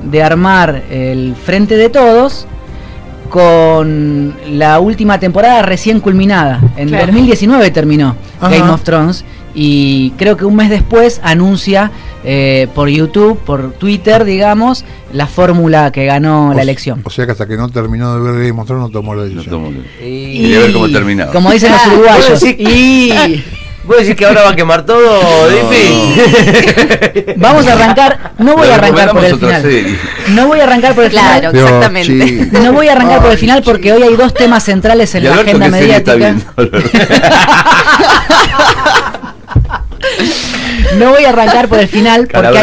de armar el Frente de Todos con la última temporada recién culminada. En 2019 terminó Game of Thrones y creo que un mes después anuncia por YouTube, por Twitter, digamos, la fórmula que ganó la elección. O sea que hasta que no terminó de ver Game of Thrones no tomó la decisión. Quería ver cómo terminaba. Como dicen los uruguayos. ¿Vos decís que ahora va a quemar todo, Diffie? Vamos a arrancar. No voy a arrancar por el final. No voy a arrancar por el final. Claro, exactamente. No voy a arrancar por el final porque hoy hay dos temas centrales en la agenda mediática. No voy a arrancar por el final porque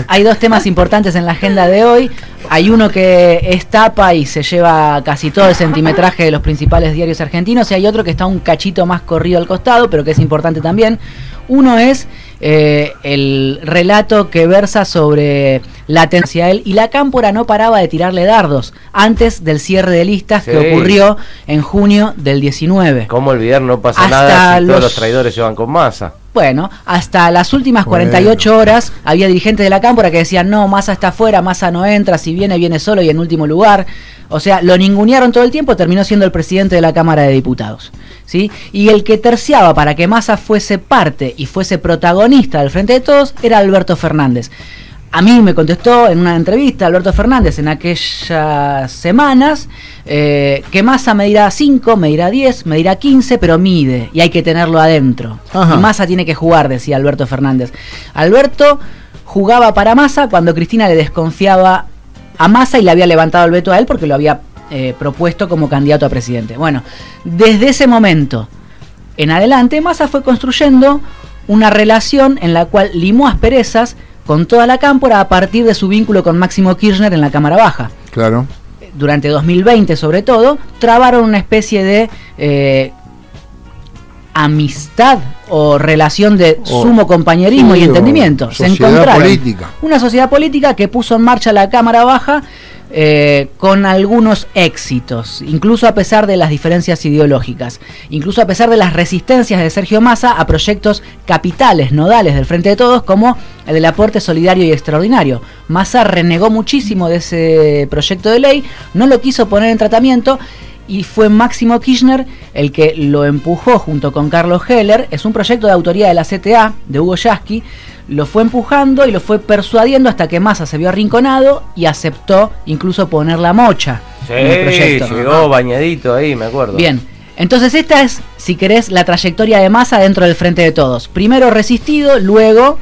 hay dos temas importantes en la agenda de hoy. Hay uno que es tapa y se lleva casi todo el centimetraje de los principales diarios argentinos, y hay otro que está un cachito más corrido al costado, pero que es importante también. Uno es el relato que versa sobre la tendencia a él, y la Cámpora no paraba de tirarle dardos antes del cierre de listas que ocurrió en junio del 19. ¿Cómo olvidar? No pasa nada si todos los traidores llevan con Massa. Bueno, hasta las últimas 48 horas había dirigentes de la Cámpora que decían: no, Massa está afuera, Massa no entra, si viene, viene solo y en último lugar. O sea, lo ningunearon todo el tiempo, terminó siendo el presidente de la Cámara de Diputados, ¿sí? Y el que terciaba para que Massa fuese parte y fuese protagonista del Frente de Todos era Alberto Fernández. A mí me contestó en una entrevista Alberto Fernández en aquellas semanas que Massa me dirá 5, me dirá 10, me dirá 15, pero mide y hay que tenerlo adentro. Y Massa tiene que jugar, decía Alberto Fernández. Alberto jugaba para Massa cuando Cristina le desconfiaba a Massa y le había levantado el veto a él porque lo había propuesto como candidato a presidente. Bueno, desde ese momento en adelante Massa fue construyendo una relación en la cual limó asperezas con toda la Cámpora a partir de su vínculo con Máximo Kirchner en la Cámara Baja. Claro. Durante 2020, sobre todo, trabaron una especie de amistad o relación de sumo compañerismo y entendimiento. Se encontraron una sociedad política que puso en marcha la Cámara Baja con algunos éxitos, incluso a pesar de las diferencias ideológicas, incluso a pesar de las resistencias de Sergio Massa a proyectos capitales, nodales del Frente de Todos, como el del aporte solidario y extraordinario. Massa renegó muchísimo de ese proyecto de ley, no lo quiso poner en tratamiento, y fue Máximo Kirchner el que lo empujó junto con Carlos Heller. Es un proyecto de autoría de la CTA, de Hugo Yasky. Lo fue empujando y lo fue persuadiendo hasta que Massa se vio arrinconado y aceptó incluso poner la mocha en el proyecto. Llegó bañadito ahí, me acuerdo. Bien, entonces esta es, si querés, la trayectoria de Massa dentro del Frente de Todos. Primero resistido, luego,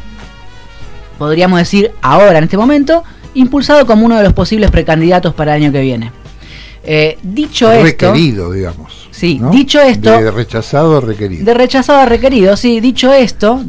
podríamos decir ahora, en este momento, impulsado como uno de los posibles precandidatos para el año que viene. Dicho requerido, digamos. Sí, ¿no? Dicho esto. De rechazado a requerido. De rechazado a requerido, sí. Dicho esto,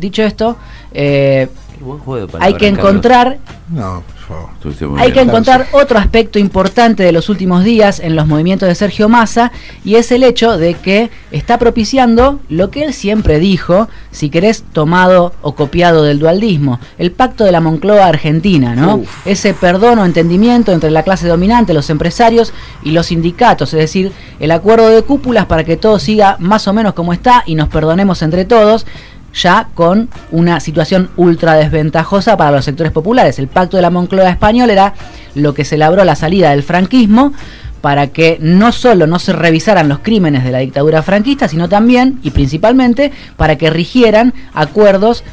hay que encontrar. No, por favor. Hay que encontrar otro aspecto importante de los últimos días en los movimientos de Sergio Massa, y es el hecho de que está propiciando lo que él siempre dijo, si querés, tomado o copiado del dualdismo, el pacto de la Moncloa Argentina, ¿no? Ese perdón o entendimiento entre la clase dominante, los empresarios y los sindicatos, es decir, el acuerdo de cúpulas para que todo siga más o menos como está y nos perdonemos entre todos, ya con una situación ultra desventajosa para los sectores populares. El pacto de la Moncloa español era lo que se labró la salida del franquismo para que no solo no se revisaran los crímenes de la dictadura franquista, sino también y principalmente para que rigieran acuerdos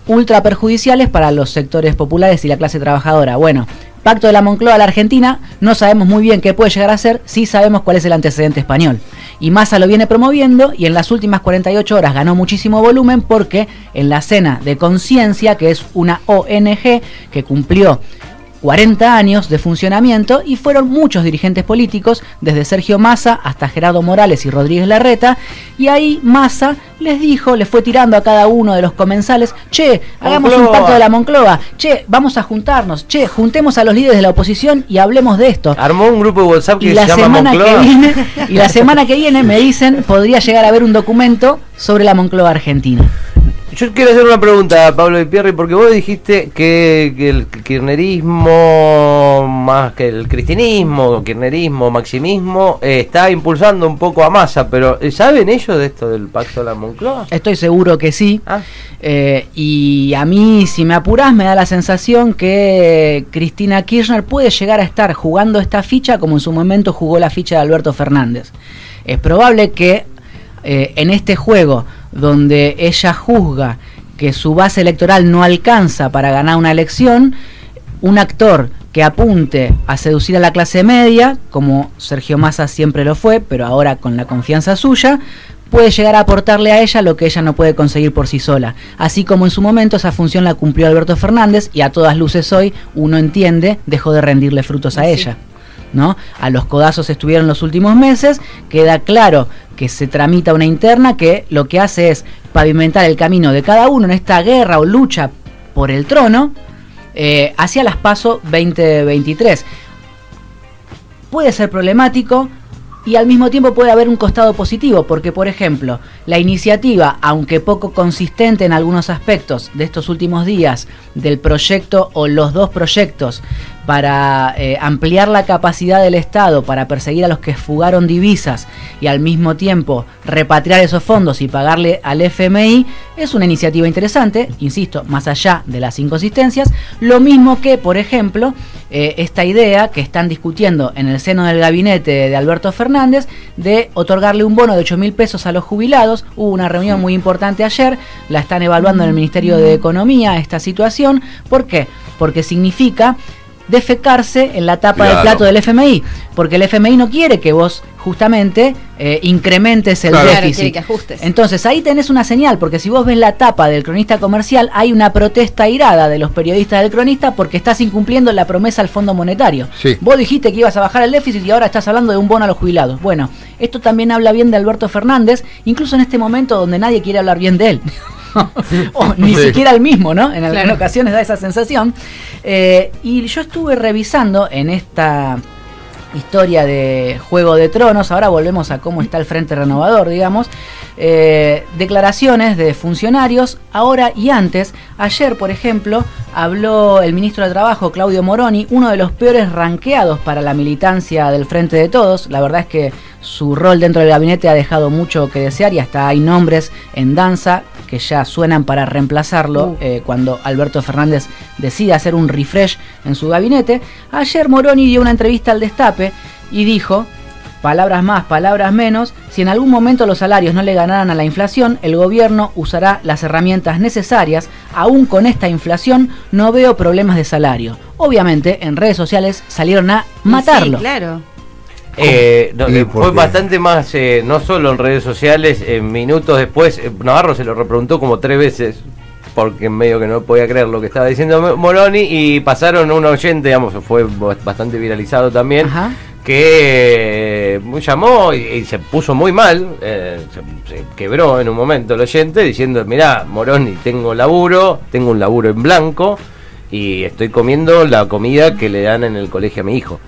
ultra perjudiciales para los sectores populares y la clase trabajadora. Bueno, pacto de la Moncloa a la Argentina, no sabemos muy bien qué puede llegar a ser, sí sabemos cuál es el antecedente español. Y Massa lo viene promoviendo y en las últimas 48 horas ganó muchísimo volumen porque en la Cena de Conciencia, que es una ONG que cumplió 40 años de funcionamiento y fueron muchos dirigentes políticos, desde Sergio Massa hasta Gerardo Morales y Rodríguez Larreta, y ahí Massa les dijo, les fue tirando a cada uno de los comensales: che, hagamos un pacto de la Moncloa, che, vamos a juntarnos, che, juntemos a los líderes de la oposición y hablemos de esto. Armó un grupo de WhatsApp que se llama Moncloa. Y la semana que viene me dicen, podría llegar a haber un documento sobre la Moncloa Argentina. Yo quiero hacer una pregunta, Pablo Di Pierri, porque vos dijiste que el kirchnerismo, más que el cristinismo, kirchnerismo, maximismo, está impulsando un poco a Massa, pero ¿saben ellos de esto del pacto de la Moncloa? Estoy seguro que sí. Y a mí, si me apurás, me da la sensación que Cristina Kirchner puede llegar a estar jugando esta ficha como en su momento jugó la ficha de Alberto Fernández. Es probable que en este juego, donde ella juzga que su base electoral no alcanza para ganar una elección, un actor que apunte a seducir a la clase media, como Sergio Massa siempre lo fue, pero ahora con la confianza suya, puede llegar a aportarle a ella lo que ella no puede conseguir por sí sola. Así como en su momento esa función la cumplió Alberto Fernández, y a todas luces hoy, uno entiende, dejó de rendirle frutos a ella, ¿no? A los codazos estuvieron los últimos meses. Queda claro que se tramita una interna que lo que hace es pavimentar el camino de cada uno en esta guerra o lucha por el trono hacia las PASO 2023. Puede ser problemático y al mismo tiempo puede haber un costado positivo, porque por ejemplo la iniciativa, aunque poco consistente en algunos aspectos de estos últimos días, del proyecto o los dos proyectos para ampliar la capacidad del Estado para perseguir a los que fugaron divisas y al mismo tiempo repatriar esos fondos y pagarle al FMI, es una iniciativa interesante, insisto, más allá de las inconsistencias. Lo mismo que, por ejemplo, esta idea que están discutiendo en el seno del gabinete de Alberto Fernández de otorgarle un bono de 8.000 pesos a los jubilados. Hubo una reunión muy importante ayer, la están evaluando en el Ministerio de Economía esta situación. ¿Por qué? Porque significa defecarse en la tapa del plato del FMI, porque el FMI no quiere que vos justamente incrementes el déficit. Quiere que ajustes. Entonces ahí tenés una señal, porque si vos ves la tapa del Cronista Comercial, hay una protesta airada de los periodistas del Cronista porque estás incumpliendo la promesa al Fondo Monetario. Sí. Vos dijiste que ibas a bajar el déficit y ahora estás hablando de un bono a los jubilados. Bueno, esto también habla bien de Alberto Fernández, incluso en este momento donde nadie quiere hablar bien de él. O ni siquiera el mismo, ¿no? En algunas ocasiones da esa sensación. Y yo estuve revisando en esta historia de Juego de Tronos, ahora volvemos a cómo está el Frente Renovador, digamos, declaraciones de funcionarios ahora y antes. Ayer, por ejemplo, habló el ministro de Trabajo, Claudio Moroni, uno de los peores ranqueados para la militancia del Frente de Todos. La verdad es que su rol dentro del gabinete ha dejado mucho que desear y hasta hay nombres en danza que ya suenan para reemplazarlo cuando Alberto Fernández decide hacer un refresh en su gabinete. Ayer Moroni dio una entrevista al Destape y dijo, palabras más, palabras menos, si en algún momento los salarios no le ganaran a la inflación, el gobierno usará las herramientas necesarias. Aún con esta inflación no veo problemas de salario. Obviamente en redes sociales salieron a matarlo. Sí, claro. Fue bastante más, no solo en redes sociales, minutos después, Navarro se lo repreguntó como 3 veces, porque en medio que no podía creer lo que estaba diciendo Moroni, y pasaron un oyente, digamos, fue bastante viralizado también. Ajá. Que llamó y se puso muy mal, se quebró en un momento el oyente diciendo, mirá, Moroni, tengo un laburo en blanco y estoy comiendo la comida que le dan en el colegio a mi hijo.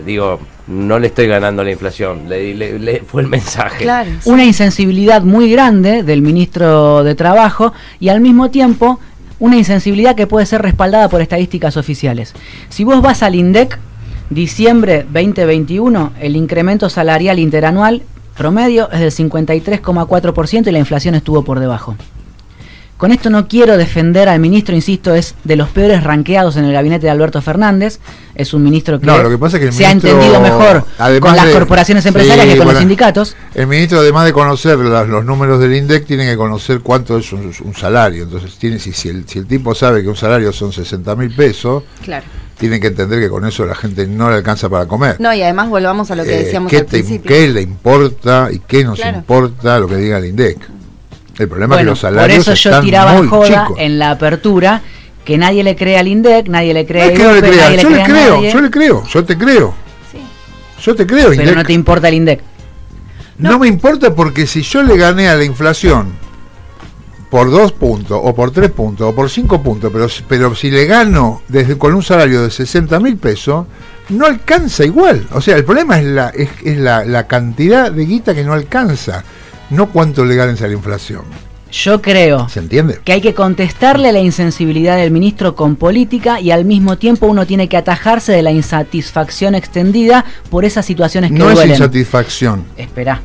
Digo, no le estoy ganando la inflación, le fue el mensaje. Claro, sí. Una insensibilidad muy grande del ministro de Trabajo y al mismo tiempo una insensibilidad que puede ser respaldada por estadísticas oficiales. Si vos vas al INDEC, diciembre 2021, el incremento salarial interanual promedio es del 53,4% y la inflación estuvo por debajo. Con esto no quiero defender al ministro, insisto, es de los peores ranqueados en el gabinete de Alberto Fernández. Es un ministro que, lo que pasa es que se ha entendido mejor con las corporaciones empresarias que con los sindicatos. El ministro, además de conocer los números del INDEC, tiene que conocer cuánto es un salario. Entonces, si el tipo sabe que un salario son 60.000 pesos, claro, tienen que entender que con eso la gente no le alcanza para comer. No, y además volvamos a lo que decíamos al principio. ¿Qué le importa y qué nos importa lo que diga el INDEC? El problema es que los salarios por eso yo tiraba joda en la apertura, que nadie le cree al INDEC, nadie le cree a INDEC, yo te creo. Sí. Yo te creo, pero INDEC. No te importa el INDEC. No me importa, porque si yo le gané a la inflación por 2 puntos, o por 3 puntos, o por 5 puntos, pero si le gano con un salario de 60.000 pesos, no alcanza igual. O sea, el problema es la cantidad de guita que no alcanza, no cuánto le ganes a la inflación. Yo creo ¿se entiende? Que hay que contestarle la insensibilidad del ministro con política y al mismo tiempo uno tiene que atajarse de la insatisfacción extendida por esas situaciones que no duelen. Es insatisfacción. Espera,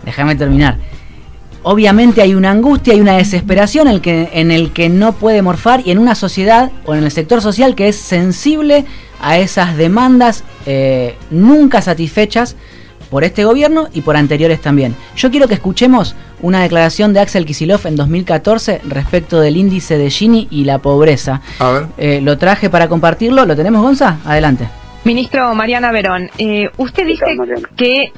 déjame terminar. Obviamente hay una angustia y una desesperación en el que no puede morfar, y en una sociedad o en el sector social que es sensible a esas demandas nunca satisfechas por este gobierno y por anteriores también. Yo quiero que escuchemos una declaración de Axel Kicillof en 2014 respecto del índice de Gini y la pobreza. A ver. Lo traje para compartirlo. ¿Lo tenemos, Gonza? Adelante. Ministro Mariana Verón, usted dice que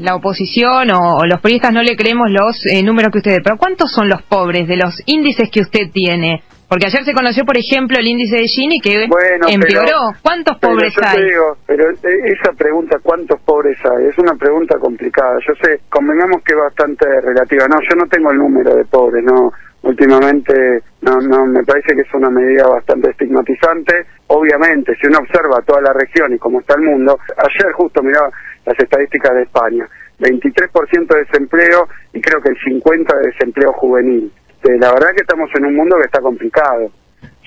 la oposición o los periodistas no le creemos los números que usted ve, pero ¿cuántos son los pobres de los índices que usted tiene? Porque ayer se conoció, por ejemplo, el índice de Gini que empeoró. ¿Cuántos pobres hay? Pero esa pregunta, ¿cuántos pobres hay? Es una pregunta complicada. Yo sé, convengamos que es bastante relativa. No, yo no tengo el número de pobres, no. Últimamente no me parece que es una medida bastante estigmatizante. Obviamente, si uno observa toda la región y cómo está el mundo, ayer justo miraba las estadísticas de España, 23% de desempleo y creo que el 50% de desempleo juvenil. La verdad que estamos en un mundo que está complicado.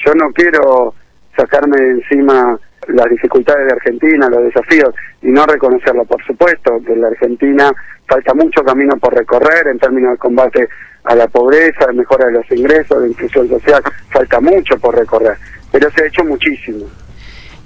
Yo no quiero sacarme de encima las dificultades de Argentina, los desafíos, y no reconocerlo. Por supuesto que en la Argentina falta mucho camino por recorrer en términos de combate a la pobreza, de mejora de los ingresos, de inclusión social, falta mucho por recorrer, pero se ha hecho muchísimo.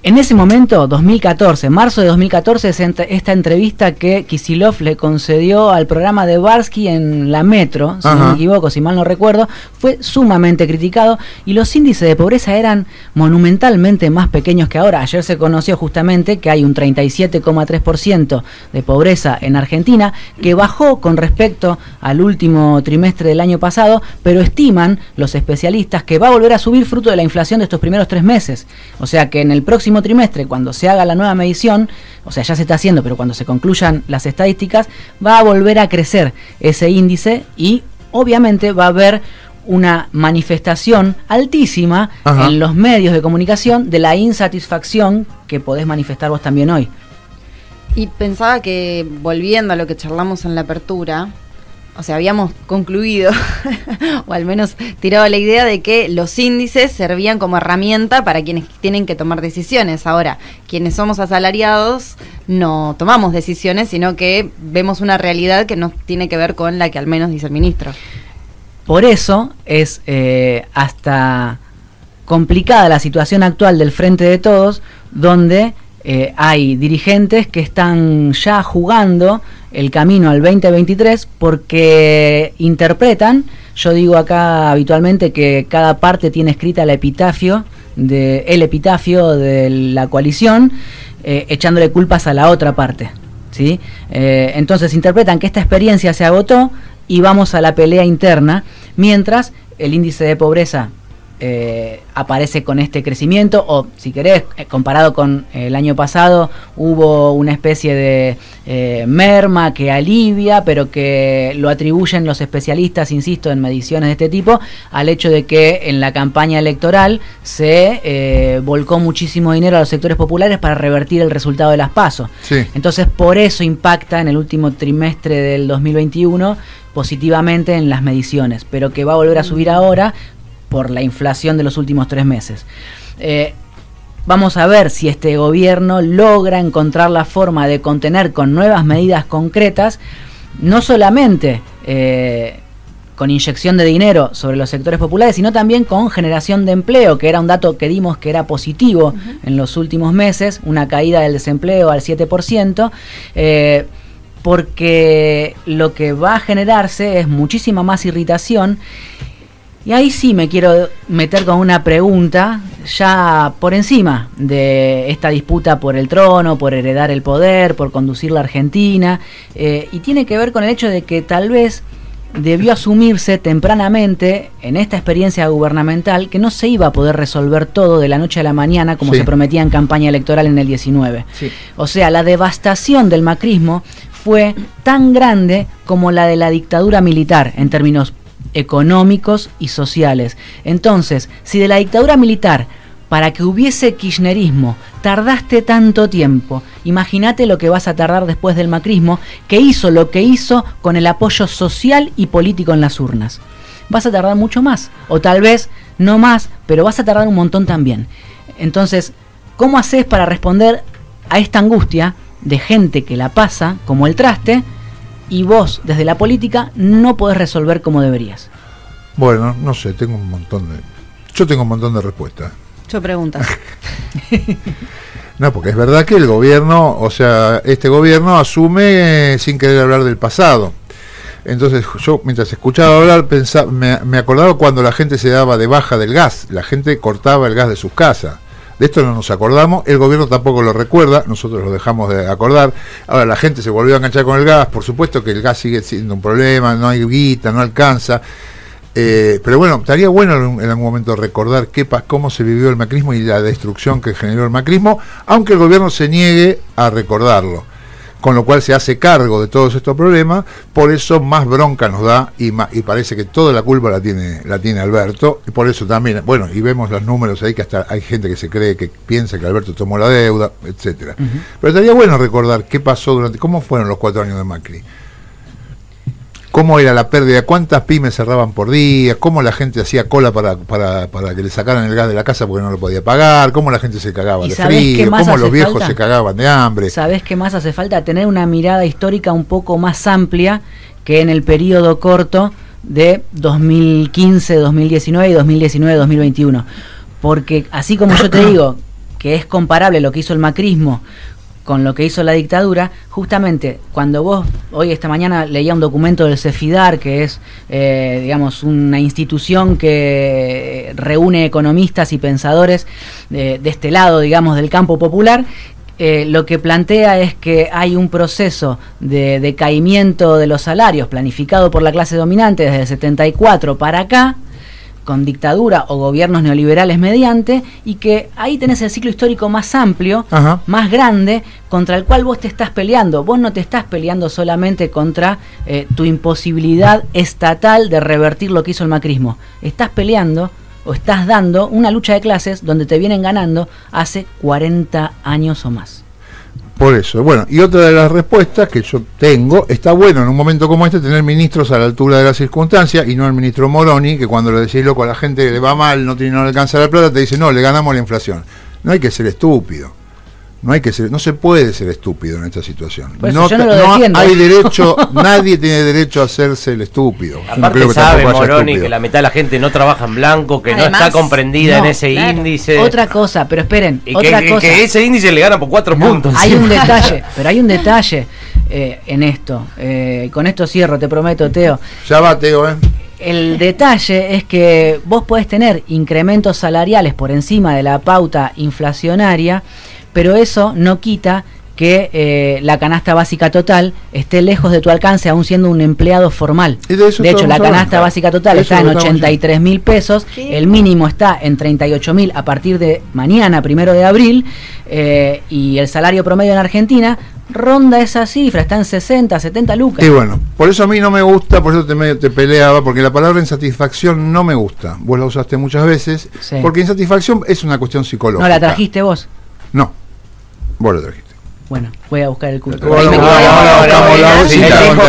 En ese momento, 2014, marzo de 2014, esta entrevista que Kicillof le concedió al programa de Barsky en la Metro, si no me equivoco, si mal no recuerdo, fue sumamente criticado y los índices de pobreza eran monumentalmente más pequeños que ahora. Ayer se conoció justamente que hay un 37,3% de pobreza en Argentina, que bajó con respecto al último trimestre del año pasado, pero estiman los especialistas que va a volver a subir fruto de la inflación de estos primeros 3 meses. O sea que en el próximo trimestre, cuando se haga la nueva medición, o sea, ya se está haciendo, pero cuando se concluyan las estadísticas, va a volver a crecer ese índice y obviamente va a haber una manifestación altísima en los medios de comunicación de la insatisfacción que podés manifestar vos también hoy. Y pensaba que, volviendo a lo que charlamos en la apertura, o sea, habíamos concluido, o al menos tirado la idea de que los índices servían como herramienta para quienes tienen que tomar decisiones. Ahora, quienes somos asalariados no tomamos decisiones, sino que vemos una realidad que no tiene que ver con la que al menos dice el ministro. Por eso es hasta complicada la situación actual del Frente de Todos, donde hay dirigentes que están ya jugando el camino al 2023 porque interpretan, yo digo acá habitualmente que cada parte tiene escrita el epitafio de la coalición, echándole culpas a la otra parte, ¿sí? Entonces interpretan que esta experiencia se agotó y vamos a la pelea interna, mientras el índice de pobreza aparece con este crecimiento, o si querés, comparado con el año pasado, hubo una especie de merma que alivia, pero que lo atribuyen los especialistas, insisto, en mediciones de este tipo, al hecho de que en la campaña electoral se volcó muchísimo dinero a los sectores populares para revertir el resultado de las PASO. Sí. Entonces, por eso impacta en el último trimestre del 2021 positivamente en las mediciones, pero que va a volver a subir ahora por la inflación de los últimos 3 meses. Vamos a ver si este gobierno logra encontrar la forma de contener con nuevas medidas concretas, no solamente con inyección de dinero sobre los sectores populares, sino también con generación de empleo, que era un dato que dimos que era positivo en los últimos meses, una caída del desempleo al 7%, porque lo que va a generarse es muchísima más irritación. Y ahí sí me quiero meter con una pregunta ya por encima de esta disputa por el trono, por heredar el poder, por conducir la Argentina, y tiene que ver con el hecho de que tal vez debió asumirse tempranamente en esta experiencia gubernamental que no se iba a poder resolver todo de la noche a la mañana como se prometía en campaña electoral en el 19. Sí. O sea, la devastación del macrismo fue tan grande como la de la dictadura militar en términos económicos y sociales. Entonces, si de la dictadura militar para que hubiese kirchnerismo, tardaste tanto tiempo. Imagínate lo que vas a tardar después del macrismo, que hizo lo que hizo con el apoyo social y político en las urnas. Vas a tardar mucho más, o tal vez no más, pero vas a tardar un montón también. Entonces, ¿cómo haces para responder a esta angustia de gente que la pasa como el traste y vos, desde la política, no podés resolver como deberías? Bueno, no sé, yo tengo un montón de respuestas. Yo pregunto. No, porque es verdad que el gobierno, o sea, este gobierno asume sin querer hablar del pasado. Entonces yo, mientras escuchaba hablar, me acordaba cuando la gente se daba de baja del gas, la gente cortaba el gas de sus casas. De esto no nos acordamos, el gobierno tampoco lo recuerda, nosotros lo dejamos de acordar. Ahora la gente se volvió a enganchar con el gas, por supuesto que el gas sigue siendo un problema, no hay guita, no alcanza. Pero bueno, estaría bueno en algún momento recordar cómo se vivió el macrismo y la destrucción que generó el macrismo, aunque el gobierno se niegue a recordarlo, con lo cual se hace cargo de todos estos problemas. Por eso más bronca nos da y parece que toda la culpa la tiene Alberto, y por eso también, bueno, y vemos los números ahí que hasta hay gente que piensa que Alberto tomó la deuda, etcétera. Pero estaría bueno recordar qué pasó cómo fueron los 4 años de Macri. Cómo era la pérdida, cuántas pymes cerraban por día, cómo la gente hacía cola para que le sacaran el gas de la casa porque no lo podía pagar, cómo la gente se cagaba de frío, cómo los viejos se cagaban de hambre. ¿Sabés qué más hace falta? Tener una mirada histórica un poco más amplia que en el periodo corto de 2015, 2019 y 2019-2021. Porque así como yo te digo que es comparable lo que hizo el macrismo con lo que hizo la dictadura, justamente cuando vos, esta mañana leía un documento del Cefidar, que es, digamos, una institución que reúne economistas y pensadores de este lado, digamos, del campo popular, lo que plantea es que hay un proceso de decaimiento de los salarios planificado por la clase dominante desde el 74 para acá, con dictadura o gobiernos neoliberales mediante, y que ahí tenés el ciclo histórico más amplio, más grande, contra el cual vos te estás peleando. Vos no te estás peleando solamente contra tu imposibilidad estatal de revertir lo que hizo el macrismo. Estás peleando o estás dando una lucha de clases donde te vienen ganando hace 40 años o más. Por eso, bueno, y otra de las respuestas que yo tengo, está bueno en un momento como este tener ministros a la altura de las circunstancias y no el ministro Moroni, que cuando le decís, loco, a la gente le va mal, no le alcanza la plata, te dice, no, le ganamos la inflación. No hay que ser estúpido. No se puede ser estúpido en esta situación. No hay derecho, nadie tiene derecho a hacerse el estúpido. Aparte sabe Moroni que la mitad de la gente no trabaja en blanco, que además, no está comprendida en ese índice. Otra cosa, pero esperen, y que ese índice le gana por 4 puntos. Hay un detalle, pero hay un detalle en esto. Con esto cierro, te prometo, Teo. Ya va, Teo, El detalle es que vos podés tener incrementos salariales por encima de la pauta inflacionaria, pero eso no quita que la canasta básica total esté lejos de tu alcance, aún siendo un empleado formal. De hecho, la canasta básica total está en 83.000 pesos, el mínimo está en 38.000 a partir de mañana, 1 de abril, y el salario promedio en Argentina ronda esa cifra, está en 60, 70 lucas. Y bueno, por eso a mí no me gusta, por eso te peleaba, porque la palabra insatisfacción no me gusta. Vos la usaste muchas veces, porque insatisfacción es una cuestión psicológica. ¿No la trajiste vos? No, vos la trajiste. Bueno, voy a buscar el curso. Dijo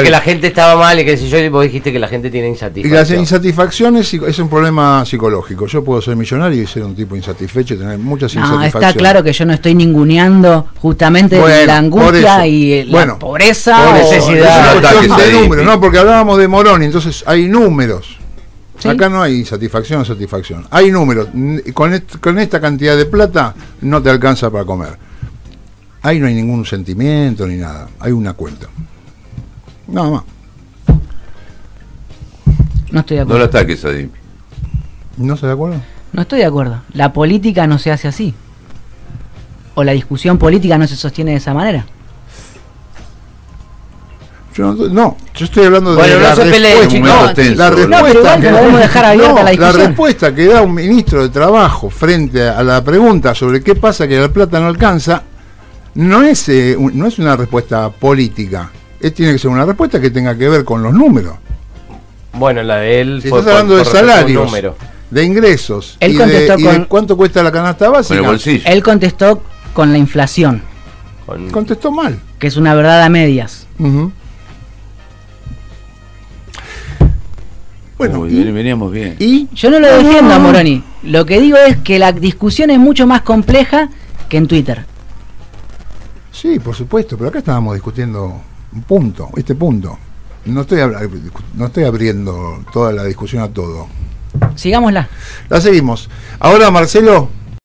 que la gente estaba mal y que si vos dijiste que la gente tiene insatisfacción. Y la insatisfacción es un problema psicológico. Yo puedo ser millonario y ser un tipo insatisfecho y tener muchas insatisfacciones. Está claro que yo no estoy ninguneando justamente la angustia y la pobreza o necesidad. Es una cuestión de números, ¿no? Porque hablábamos de Moroni, entonces hay números. ¿Sí? Acá no hay insatisfacción o satisfacción. Hay números. Con esta cantidad de plata no te alcanza para comer. Ahí no hay ningún sentimiento ni nada. Hay una cuenta. Nada más. No estoy de acuerdo. No lo ataques, Adip. ¿No estás de acuerdo? No estoy de acuerdo. La política no se hace así. O la discusión política no se sostiene de esa manera. Yo estoy hablando de la respuesta que da un ministro de Trabajo frente a la pregunta sobre qué pasa que la plata no alcanza. No es una respuesta política, tiene que ser una respuesta que tenga que ver con los números. Bueno, la de él si estás hablando de salarios de ingresos Él y contestó de cuánto cuesta la canasta básica. Él contestó con la inflación. Contestó mal. Que es una verdad a medias. Bueno, veníamos bien. Y yo no lo defiendo a Moroni. Lo que digo es que la discusión es mucho más compleja que en Twitter. Sí, por supuesto, pero acá estábamos discutiendo un punto, este punto. No estoy abriendo toda la discusión a todo. Sigámosla. La seguimos. Ahora, Marcelo,